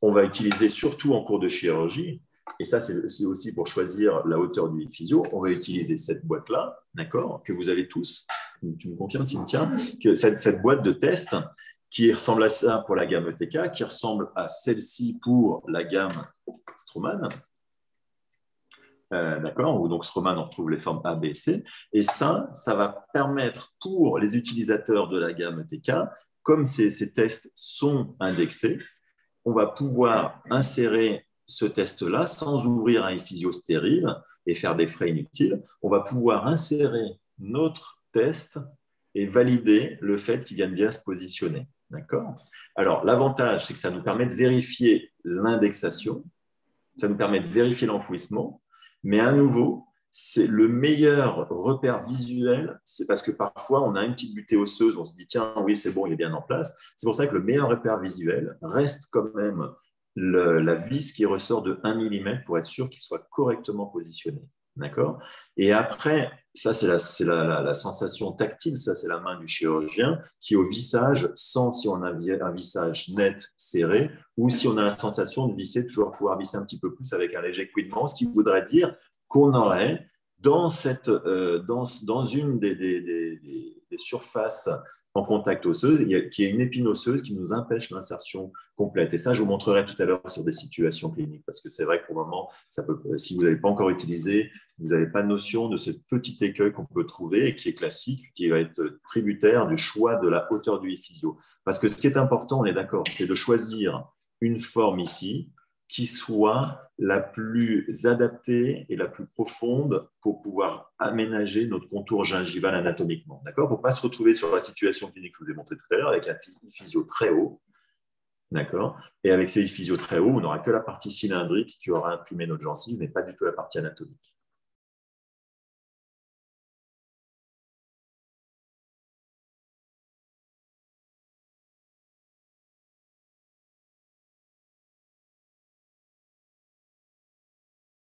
on va utiliser surtout en cours de chirurgie, et ça, c'est aussi pour choisir la hauteur du physio, on va utiliser cette boîte-là, d'accord, que vous avez tous. Tu me confirmes, Cynthia, que cette boîte de test qui ressemble à ça pour la gamme ETK, qui ressemble à celle-ci pour la gamme Straumann. D'accord, où donc Straumann, on retrouve les formes A, B et C. Et ça va permettre pour les utilisateurs de la gamme ETK, comme ces tests sont indexés, on va pouvoir insérer ce test-là sans ouvrir un physio stérile et faire des frais inutiles. On va pouvoir insérer notre test et valider le fait qu'il vienne bien se positionner. D'accord ? Alors, l'avantage, c'est que ça nous permet de vérifier l'indexation, ça nous permet de vérifier l'enfouissement, mais à nouveau, c'est le meilleur repère visuel, c'est parce que parfois, on a une petite butée osseuse, on se dit, tiens, oui, c'est bon, il est bien en place. C'est pour ça que le meilleur repère visuel reste quand même la vis qui ressort de 1 mm pour être sûr qu'il soit correctement positionné. D'accord ? Et après, ça, c'est la sensation tactile, ça, c'est la main du chirurgien qui, au vissage, sent si on a un vissage net, serré, ou si on a la sensation de visser, toujours pouvoir visser un petit peu plus avec un léger couinement, ce qui voudrait dire qu'on aurait dans une des surfaces en contact osseuse, qui est une épine osseuse qui nous empêche l'insertion complète. Et ça, je vous montrerai tout à l'heure sur des situations cliniques, parce que c'est vrai que pour le moment, si vous n'avez pas encore utilisé, vous n'avez pas notion de ce petit écueil qu'on peut trouver et qui est classique, qui va être tributaire du choix de la hauteur du physio. Parce que ce qui est important, on est d'accord, c'est de choisir une forme ici qui soit la plus adaptée et la plus profonde pour pouvoir aménager notre contour gingival anatomiquement. D'accord ? Pour ne pas se retrouver sur la situation clinique que je vous ai montré tout à l'heure avec un physio très haut. D'accord ? Et avec ces physio très haut, on n'aura que la partie cylindrique qui aura imprimé notre gencive, mais pas du tout la partie anatomique.